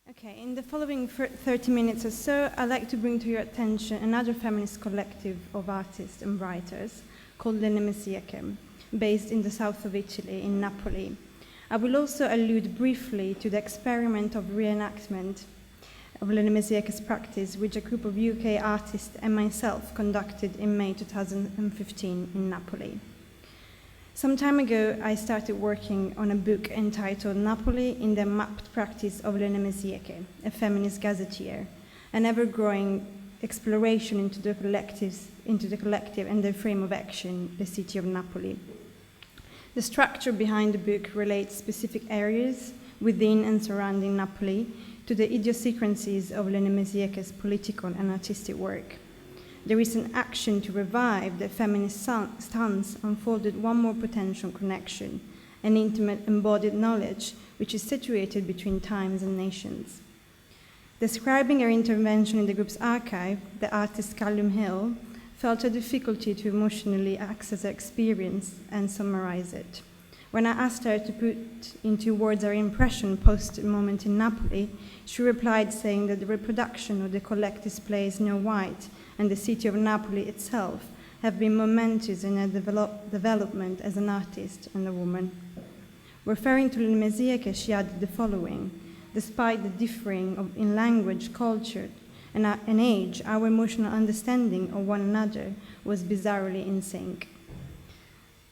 Okay, in the following 30 minutes or so, I'd like to bring to your attention another feminist collective of artists and writers called the Nemesiache, based in the south of Italy, in Napoli. I will also allude briefly to the experiment of reenactment of the Nemesiache's practice, which a group of UK artists and myself conducted in May 2015 in Napoli. Some time ago, I started working on a book entitled Napoli in the Mapped Practice of the Nemesiache, a feminist gazetteer, an ever-growing exploration into the collective and the frame of action, the city of Napoli. The structure behind the book relates specific areas within and surrounding Napoli to the idiosyncrasies of the Nemesiache's political and artistic work. The recent action to revive the feminist stance unfolded one more potential connection, an intimate embodied knowledge which is situated between times and nations. Describing her intervention in the group's archive, the artist Callum Hill felt a difficulty to emotionally access her experience and summarize it. When I asked her to put into words her impression post-moment in Napoli, she replied saying that the reproduction of the collect displays no white and the city of Napoli itself have been momentous in her development as an artist and a woman. Referring to Nemesiache, she added the following: despite the differing in language, culture, and age, our emotional understanding of one another was bizarrely in sync.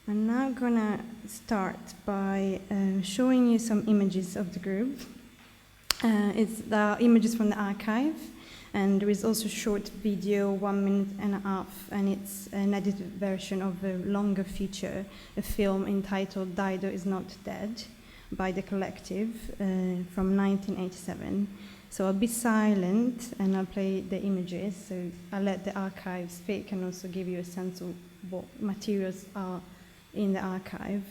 I'm now gonna start by showing you some images of the group. It's the images from the archive, and there is also a short video, 1.5 minutes, and it's an edited version of a longer feature, a film entitled Dido is Not Dead by the Collective from 1987. So I'll be silent and I'll play the images, so I'll let the archive speak and also give you a sense of what materials are in the archive.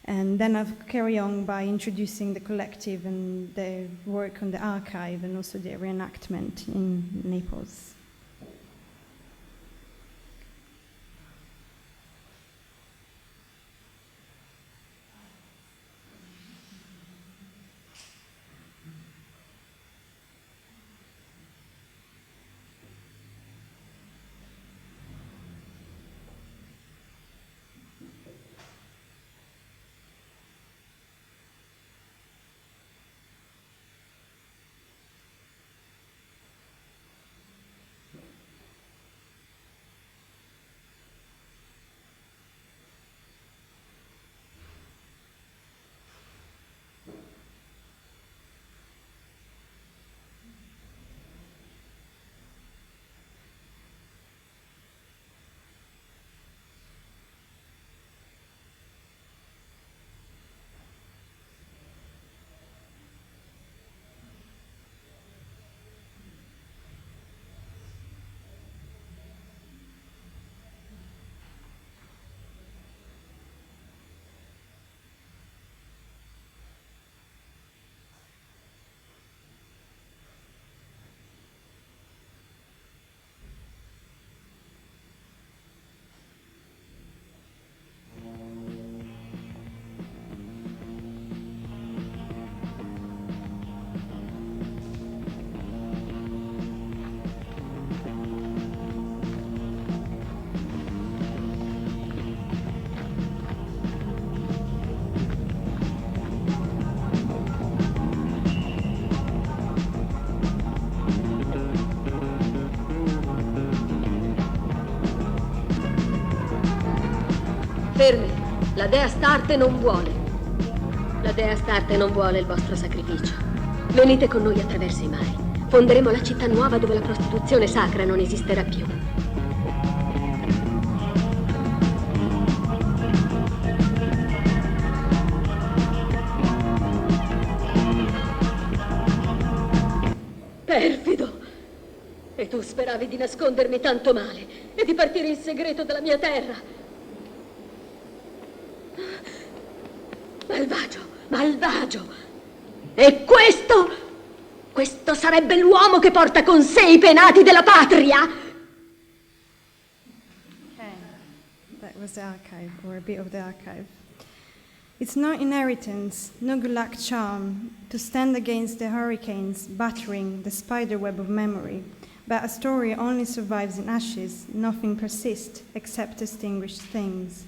And then I'll carry on by introducing the collective and their work on the archive and also their reenactment in Naples. Fermi! La dea Astarte non vuole. La dea Astarte non vuole il vostro sacrificio. Venite con noi attraverso i mari. Fonderemo la città nuova dove la prostituzione sacra non esisterà più. Perfido! E tu speravi di nascondermi tanto male e di partire in segreto dalla mia terra. Malvagio, malvagio! E questo sarebbe l'uomo che porta con sé i penati della patria? Okay, that was the archive, or a bit of the archive. It's no inheritance, no good luck charm, to stand against the hurricanes battering the spiderweb of memory, but a story only survives in ashes, nothing persists except extinguished things.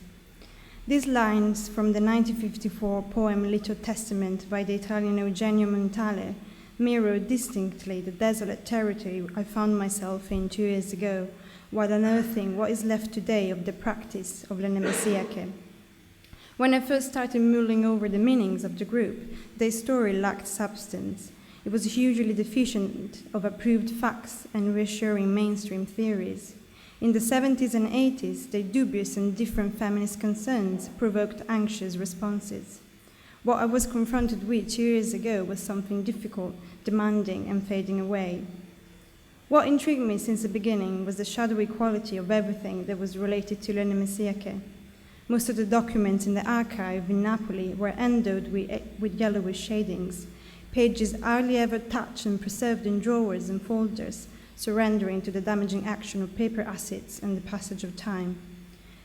These lines from the 1954 poem Little Testament by the Italian Eugenio Montale mirror distinctly the desolate territory I found myself in 2 years ago, while unearthing what is left today of the practice of the Nemesiache. When I first started mulling over the meanings of the group, their story lacked substance. It was hugely deficient of approved facts and reassuring mainstream theories. In the 70s and 80s, their dubious and different feminist concerns provoked anxious responses. What I was confronted with 2 years ago was something difficult, demanding, and fading away. What intrigued me since the beginning was the shadowy quality of everything that was related to Le Nemesiache. Most of the documents in the archive in Napoli were endowed with yellowish shadings, pages hardly ever touched and preserved in drawers and folders, surrendering to the damaging action of paper acids and the passage of time.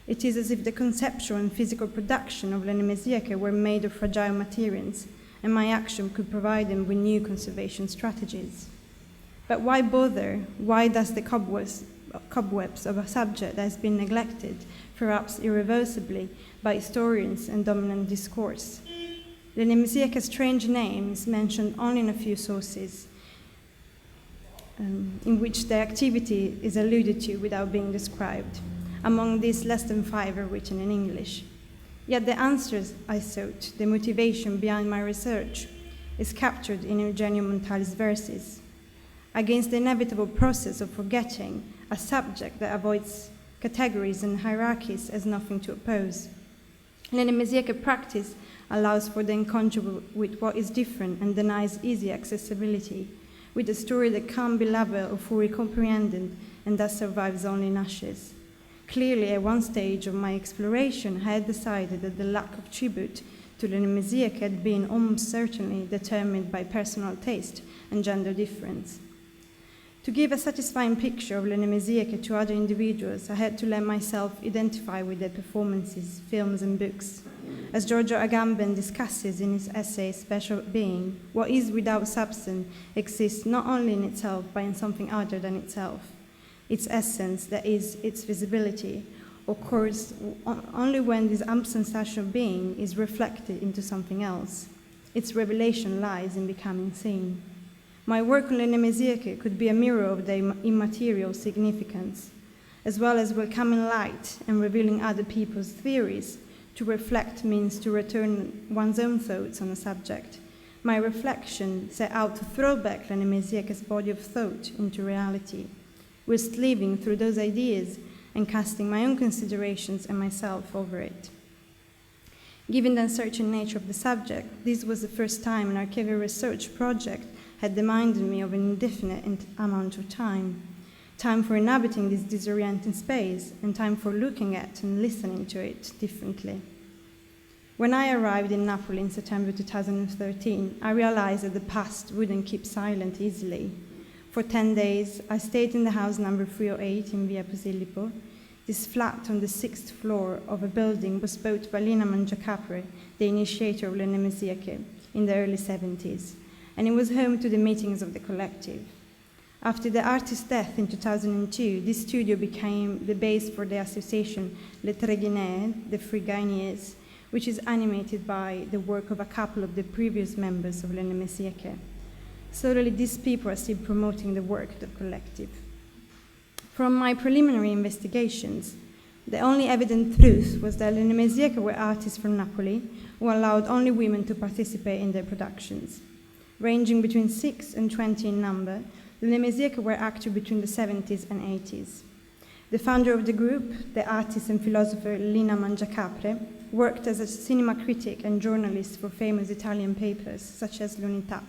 It is as if the conceptual and physical production of Le Nemesiache were made of fragile materials, and my action could provide them with new conservation strategies. But why bother? Why does the cobwebs of a subject that has been neglected, perhaps irreversibly, by historians and dominant discourse? Le Nemesiache's strange name is mentioned only in a few sources, in which their activity is alluded to without being described. Among these, less than 5 are written in English. Yet the answers I sought, the motivation behind my research, is captured in Eugenio Montale's verses. Against the inevitable process of forgetting, a subject that avoids categories and hierarchies has nothing to oppose. Le Nemesiache practice allows for the incongruous with what is different and denies easy accessibility, with a story that can't be labeled or fully comprehended and thus survives only in ashes. Clearly, at one stage of my exploration, I had decided that the lack of tribute to Le Nemesiache had been almost certainly determined by personal taste and gender difference. To give a satisfying picture of Le Nemesiache to other individuals, I had to let myself identify with their performances, films, and books. As Giorgio Agamben discusses in his essay Special Being, what is without substance exists not only in itself, but in something other than itself. Its essence, that is, its visibility, occurs only when this unsubstantial being is reflected into something else. Its revelation lies in becoming seen. My work on Le Nemesiache could be a mirror of their immaterial significance, as well as welcoming light and revealing other people's theories. To reflect means to return one's own thoughts on a subject. My reflection set out to throw back Le Nemesiache's body of thought into reality, whilst living through those ideas and casting my own considerations and myself over it. Given the uncertain nature of the subject, this was the first time an archival research project had demanded me of an indefinite amount of time for inhabiting this disorienting space, and time for looking at and listening to it differently. When I arrived in Naples in September 2013, I realized that the past wouldn't keep silent easily. For 10 days, I stayed in the house number 308 in Via Posillipo. This flat on the 6th floor of a building was built by Lina Mangiacapre, the initiator of Le Nemesiache, in the early 70s, and it was home to the meetings of the collective. After the artist's death in 2002, this studio became the base for the association Les Tres Guinées, the Three Guineas, which is animated by the work of a couple of the previous members of Le Nemesiache. Slowly, these people are still promoting the work of the collective. From my preliminary investigations, the only evident truth was that Le Nemesiache were artists from Napoli who allowed only women to participate in their productions. Ranging between 6 and 20 in number, Le Nemesiache were active between the 70s and 80s. The founder of the group, the artist and philosopher Lina Mangiacapre, worked as a cinema critic and journalist for famous Italian papers such as L'Unità.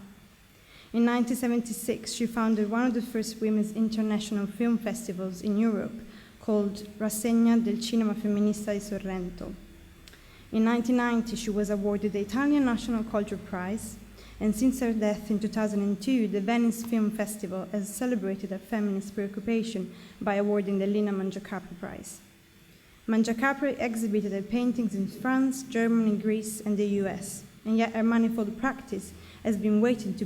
In 1976, she founded one of the first women's international film festivals in Europe, called Rassegna del Cinema Femminista di Sorrento. In 1990, she was awarded the Italian National Culture Prize, and since her death in 2002, the Venice Film Festival has celebrated her feminist preoccupation by awarding the Lina Mangiacapre Prize. Mangiacapre exhibited her paintings in France, Germany, Greece, and the US, and yet her manifold practice has been waiting to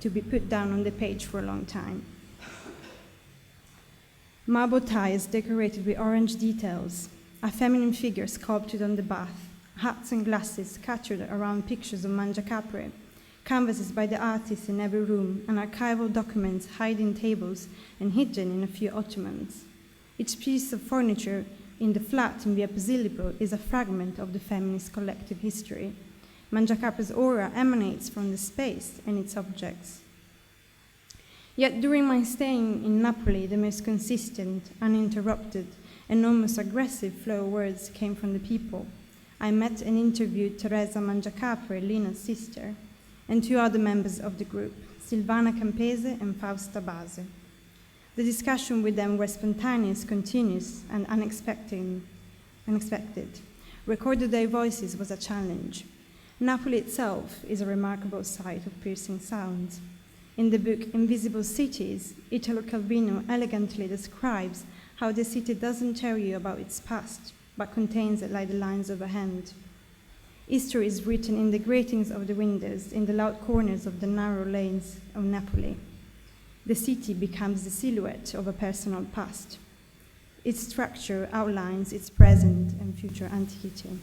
be put down on the page for a long time. Marble tiles decorated with orange details, a feminine figure sculpted on the bath, hats and glasses scattered around pictures of Mangiacapre, canvases by the artists in every room, and archival documents hiding tables and hidden in a few ottomans. Each piece of furniture in the flat in Via Posillipo is a fragment of the feminist collective history. Mangiacapre's aura emanates from the space and its objects. Yet during my stay in Napoli, the most consistent, uninterrupted, and almost aggressive flow of words came from the people. I met and interviewed Teresa Mangiacapre, Lina's sister, and two other members of the group, Silvana Campese and Fausta Base. The discussion with them was spontaneous, continuous, and unexpected. Recording their voices was a challenge. Napoli itself is a remarkable site of piercing sounds. In the book Invisible Cities, Italo Calvino elegantly describes how the city doesn't tell you about its past, but contains it like the lines of a hand. History is written in the gratings of the windows, in the loud corners of the narrow lanes of Napoli. The city becomes the silhouette of a personal past. Its structure outlines its present and future antiquity.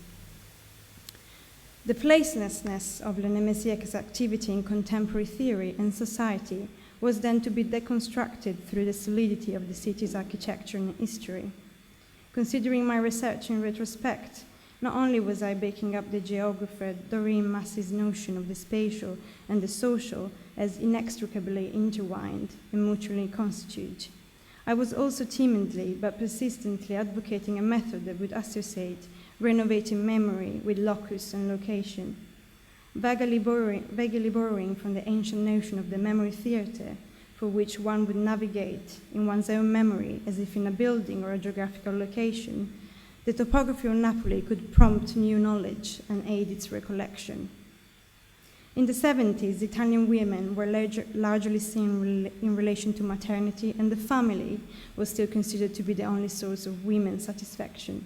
The placelessness of Le Nemesiache's activity in contemporary theory and society was then to be deconstructed through the solidity of the city's architecture and history. Considering my research in retrospect, not only was I baking up the geographer Doreen Massey's notion of the spatial and the social as inextricably intertwined and mutually constitute, I was also timidly but persistently advocating a method that would associate renovating memory with locus and location, vaguely borrowing from the ancient notion of the memory theatre, for which one would navigate in one's own memory as if in a building or a geographical location. The topography of Napoli could prompt new knowledge and aid its recollection. In the 70s, Italian women were largely seen in relation to maternity, and the family was still considered to be the only source of women's satisfaction.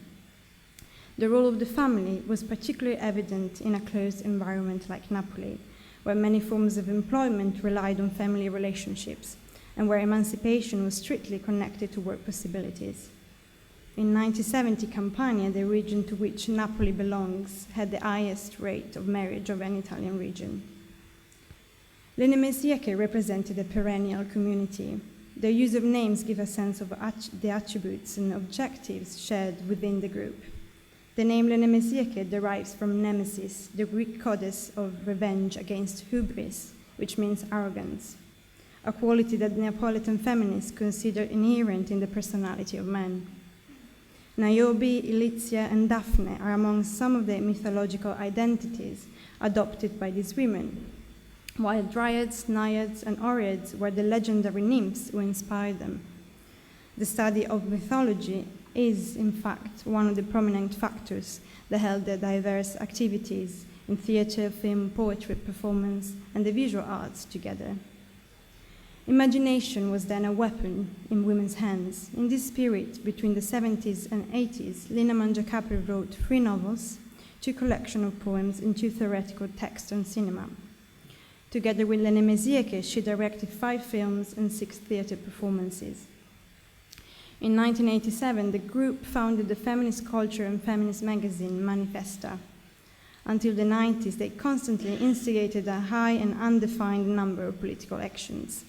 The role of the family was particularly evident in a closed environment like Napoli, where many forms of employment relied on family relationships, and where emancipation was strictly connected to work possibilities. In 1970, Campania, the region to which Napoli belongs, had the highest rate of marriage of any Italian region. Le Nemesiache represented a perennial community. Their use of names give a sense of the attributes and objectives shared within the group. The name Le Nemesiache derives from nemesis, the Greek goddess of revenge against hubris, which means arrogance, a quality that Neapolitan feminists consider inherent in the personality of men. Niobe, Ilitzia, and Daphne are among some of the mythological identities adopted by these women, while dryads, naiads, and oreads were the legendary nymphs who inspired them. The study of mythology is, in fact, one of the prominent factors that held the diverse activities in theatre, film, poetry, performance, and the visual arts together. Imagination was then a weapon in women's hands. In this spirit, between the 70s and 80s, Lina Mangiacapre wrote 3 novels, 2 collections of poems, and 2 theoretical texts on cinema. Together with Le Nemesiache, she directed 5 films and 6 theatre performances. In 1987, the group founded the feminist culture and feminist magazine Manifesta. Until the 90s, they constantly instigated a high and undefined number of political actions.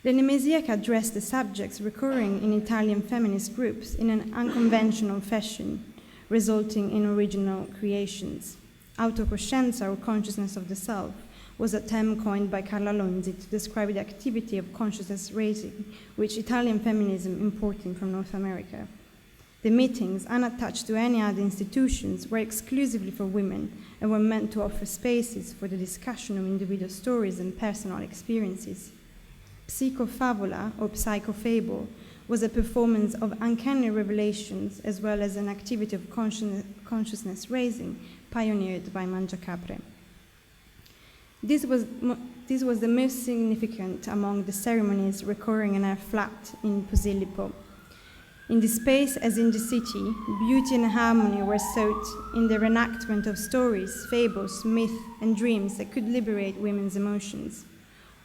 Le Nemesiache addressed the subjects recurring in Italian feminist groups in an unconventional fashion, resulting in original creations. Autocoscienza, or consciousness of the self, was a term coined by Carla Lonzi to describe the activity of consciousness raising, which Italian feminism imported from North America. The meetings, unattached to any other institutions, were exclusively for women and were meant to offer spaces for the discussion of individual stories and personal experiences. Psychofavola, or psychofable, was a performance of uncanny revelations as well as an activity of consciousness raising pioneered by Mangiacapre. This was the most significant among the ceremonies recurring in her flat in Posillipo. In the space as in the city, beauty and harmony were sought in the reenactment of stories, fables, myth, and dreams that could liberate women's emotions.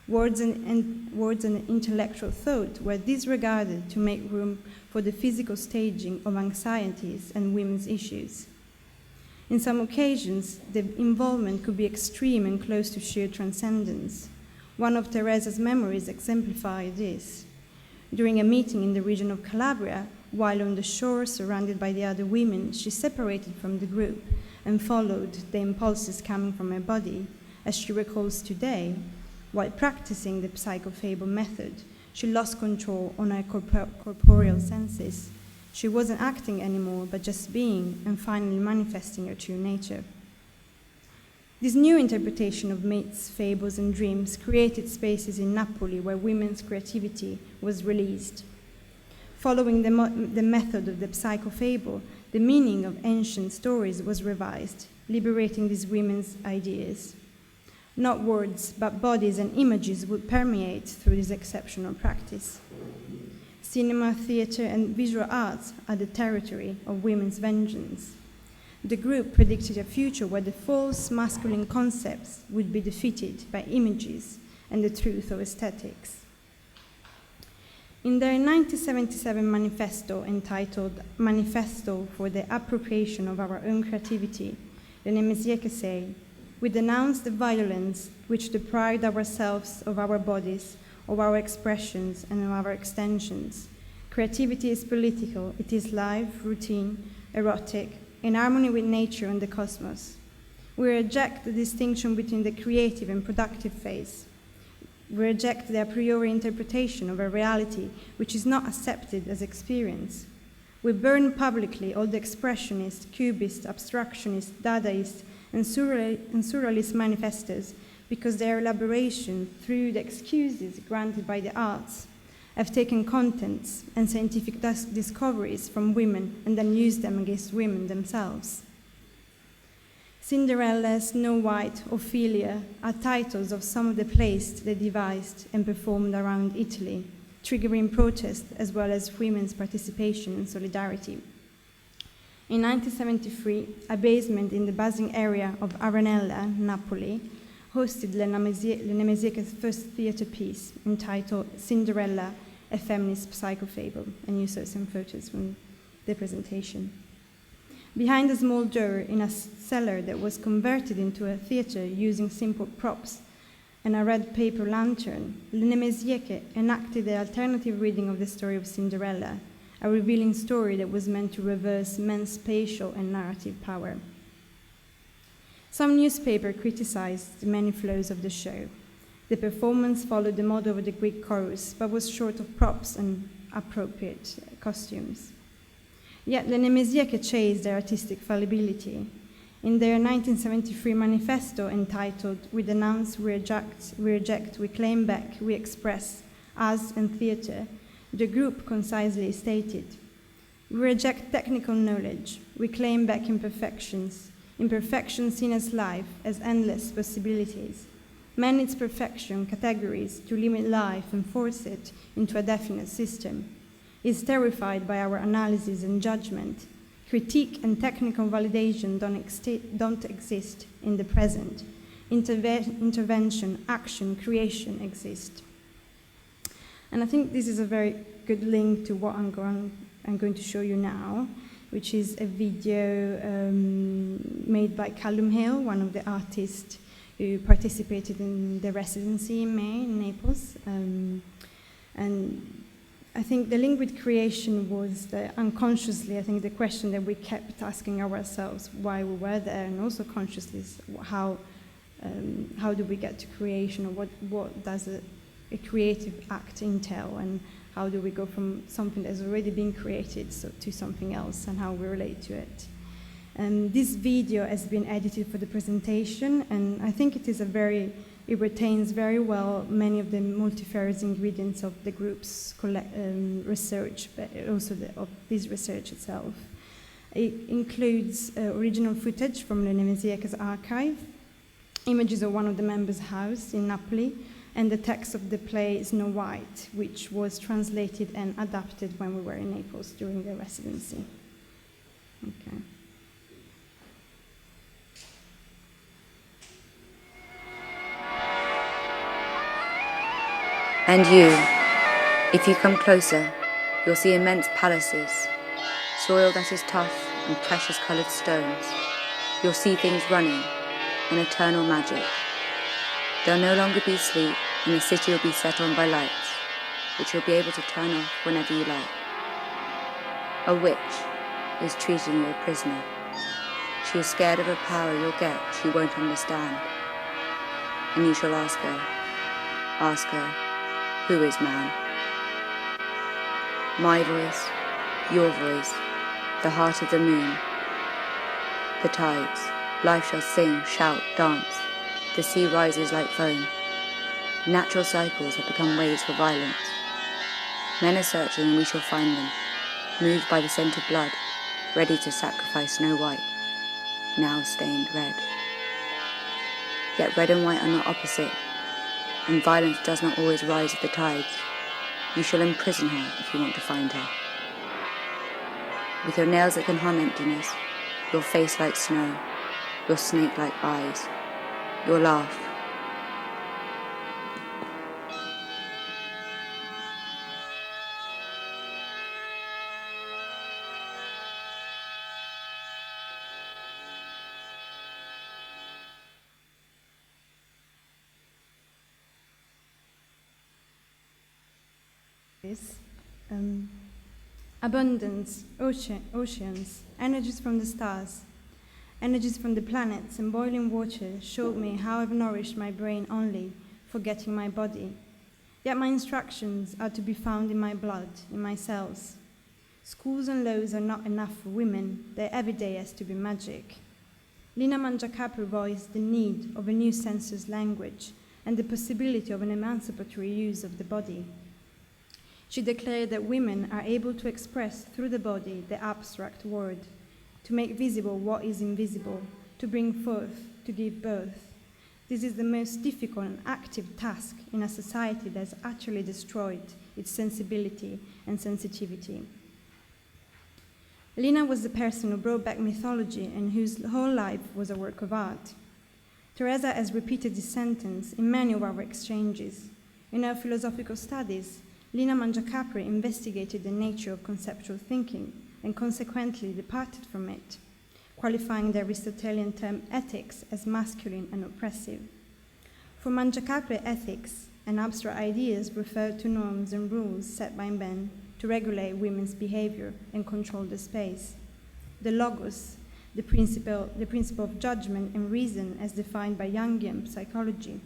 Words and intellectual thought were disregarded to make room for the physical staging of anxieties and women's issues. In some occasions, the involvement could be extreme and close to sheer transcendence. One of Teresa's memories exemplified this. During a meeting in the region of Calabria, while on the shore surrounded by the other women, she separated from the group and followed the impulses coming from her body. As she recalls today, while practicing the psychofable method, she lost control on her corporeal senses. She wasn't acting anymore, but just being, and finally manifesting her true nature. This new interpretation of myths, fables, and dreams created spaces in Napoli where women's creativity was released. Following the method of the psychofable, the meaning of ancient stories was revised, liberating these women's ideas. Not words, but bodies and images would permeate through this exceptional practice. Cinema, theatre, and visual arts are the territory of women's vengeance. The group predicted a future where the false masculine concepts would be defeated by images and the truth of aesthetics. In their 1977 manifesto entitled Manifesto for the Appropriation of Our Own Creativity, the Nemesiache say, "We denounce the violence which deprived ourselves of our bodies, of our expressions, and of our extensions. Creativity is political, it is live, routine, erotic, in harmony with nature and the cosmos. We reject the distinction between the creative and productive phase. We reject the a priori interpretation of a reality which is not accepted as experience. We burn publicly all the expressionist, cubist, abstractionist, Dadaist, and surrealist manifestos because their elaboration through the excuses granted by the arts have taken contents and scientific discoveries from women and then used them against women themselves. Cinderella, Snow White, Ophelia are titles of some of the plays they devised and performed around Italy, triggering protest as well as women's participation and solidarity. In 1973, a basement in the buzzing area of Arenella, Napoli, hosted Le Nemesiache's first theatre piece entitled Cinderella, a Feminist Psychofable, and you saw some photos from the presentation. Behind a small door in a cellar that was converted into a theatre using simple props and a red paper lantern, Le Nemesiache enacted the alternative reading of the story of Cinderella, a revealing story that was meant to reverse men's spatial and narrative power. Some newspapers criticized the many flaws of the show. The performance followed the model of the Greek chorus, but was short of props and appropriate costumes. Yet the Nemesiache chased their artistic fallibility. In their 1973 manifesto entitled We Denounce, We Reject, We Claim Back, We Express, Us and Theatre, the group concisely stated, "We reject technical knowledge, we claim back imperfections, imperfections seen as life, as endless possibilities. Man needs perfection, categories, to limit life and force it into a definite system. Is terrified by our analysis and judgment. Critique and technical validation don't exist in the present. Intervention, action, creation exist." And I think this is a very good link to what I'm going to show you now, which is a video made by Callum Hill, one of the artists who participated in the residency in May in Naples. And I think the link with creation was unconsciously, I think, the question that we kept asking ourselves why we were there, and also consciously how do we get to creation, or what does a creative act entail, and how do we go from something that's already been created to something else, and how we relate to it. And this video has been edited for the presentation, and I think it retains very well many of the multifarious ingredients of the group's research, but also of this research itself. It includes original footage from Le Nemesiache's archive, images of one of the members' house in Napoli, and the text of the play Snow White, which was translated and adapted when we were in Naples during the residency. Okay. And you, if you come closer, you'll see immense palaces, soil that is tough and precious coloured stones. You'll see things running, an eternal magic. There'll no longer be sleep, and the city will be set on by lights, which you'll be able to turn off whenever you like. A witch is treating you a prisoner. She is scared of a power you'll get she won't understand. And you shall ask her, who is man? My voice, your voice, the heart of the moon. The tides, life shall sing, shout, dance. The sea rises like foam. Natural cycles have become ways for violence. Men are searching and we shall find them, moved by the scent of blood, ready to sacrifice Snow White, now stained red. Yet red and white are not opposite, and violence does not always rise with the tides. You shall imprison her if you want to find her. With your nails that can harm emptiness, your face like snow, your snake-like eyes, your laugh. Abundance, oceans, energies from the stars, energies from the planets and boiling water showed me how I've nourished my brain only, forgetting my body. Yet my instructions are to be found in my blood, in my cells. Schools and laws are not enough for women, their everyday has to be magic. Lina Mangiacapri voiced the need of a new sensuous language and the possibility of an emancipatory use of the body. She declared that women are able to express through the body the abstract word, to make visible what is invisible, to bring forth, to give birth. This is the most difficult and active task in a society that has utterly destroyed its sensibility and sensitivity. Lina was the person who brought back mythology and whose whole life was a work of art. Teresa has repeated this sentence in many of our exchanges. In her philosophical studies, Lina Mangiacapri investigated the nature of conceptual thinking and consequently departed from it, qualifying the Aristotelian term ethics as masculine and oppressive. For Mangiacapri, ethics and abstract ideas refer to norms and rules set by men to regulate women's behavior and control the space. The logos, the principle of judgment and reason as defined by Jungian psychology,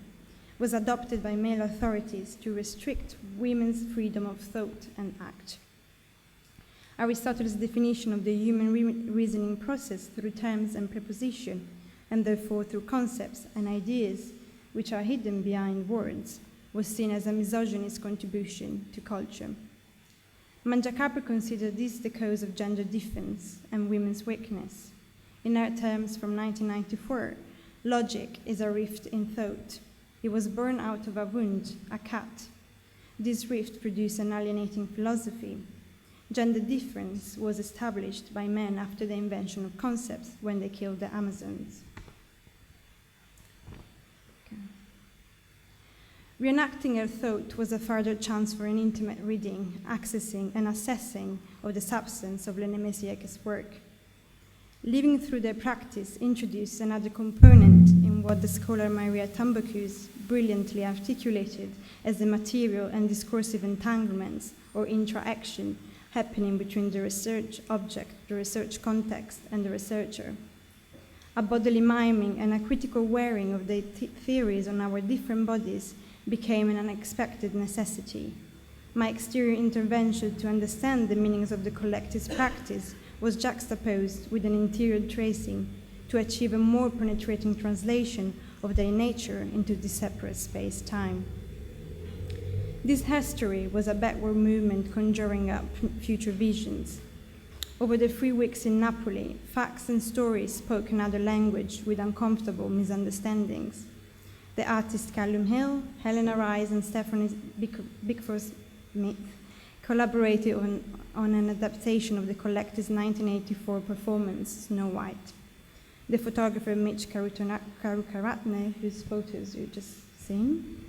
was adopted by male authorities to restrict women's freedom of thought and act. Aristotle's definition of the human reasoning process through terms and preposition, and therefore through concepts and ideas which are hidden behind words, was seen as a misogynist contribution to culture. Mangiacapri considered this the cause of gender difference and women's weakness. In her terms from 1994, logic is a rift in thought. It was born out of a wound, a cut. This rift produced an alienating philosophy. Gender difference was established by men after the invention of concepts when they killed the Amazons. Okay. Reenacting her thought was a further chance for an intimate reading, accessing, and assessing of the substance of Nemesiache's work. Living through their practice introduced another component in what the scholar Maria Tambacus brilliantly articulated as the material and discursive entanglements or interaction happening between the research object, the research context, and the researcher. A bodily miming and a critical wearing of the theories on our different bodies became an unexpected necessity. My exterior intervention to understand the meanings of the collective's practice was juxtaposed with an interior tracing to achieve a more penetrating translation of their nature into this separate space-time. This herstory was a backward movement conjuring up future visions. Over the 3 weeks in Napoli, facts and stories spoke another language with uncomfortable misunderstandings. the artists Callum Hill, Helena Rice, and Stephanie Bickford-Smith collaborated on an adaptation of the collector's 1984 performance, Snow White. The photographer Mitch Karukaratne, whose photos you've just seen,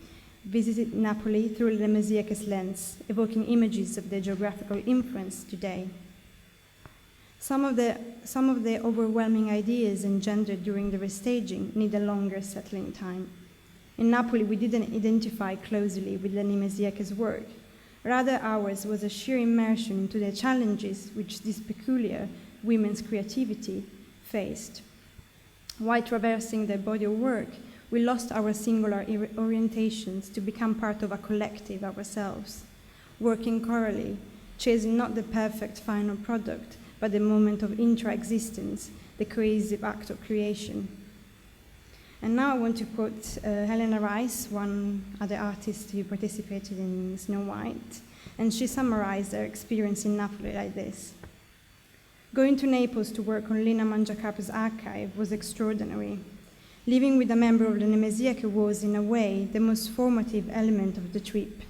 visited Napoli through Nemesiache's lens, evoking images of their geographical influence today. Some of the overwhelming ideas engendered during the restaging need a longer settling time. In Napoli, we didn't identify closely with Nemesiache's work. Rather, ours was a sheer immersion into the challenges which this peculiar women's creativity faced. While traversing their body of work, we lost our singular orientations to become part of a collective ourselves, working chorally, chasing not the perfect final product, but the moment of intra-existence, the cohesive act of creation. And now I want to quote Helena Rice, one other artist who participated in Snow White, and she summarized her experience in Napoli like this. Going to Naples to work on Lina Mangiacapo's archive was extraordinary. Living with a member of the Nemesiache was, in a way, the most formative element of the trip.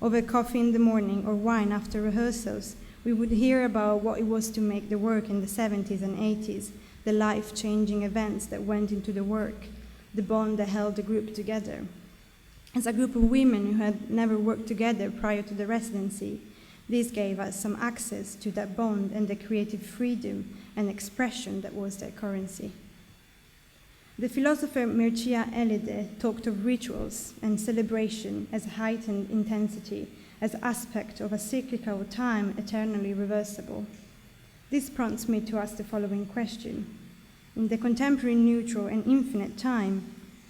Over coffee in the morning or wine after rehearsals, we would hear about what it was to make the work in the 70s and 80s, the life-changing events that went into the work, the bond that held the group together. As a group of women who had never worked together prior to the residency, this gave us some access to that bond and the creative freedom and expression that was their currency. The philosopher Mircea Eliade talked of rituals and celebration as heightened intensity, as aspect of a cyclical time eternally reversible. This prompts me to ask the following question. In the contemporary neutral and infinite time,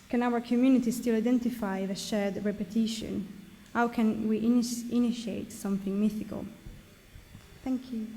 can our community still identify a shared repetition? How can we initiate something mythical? Thank you.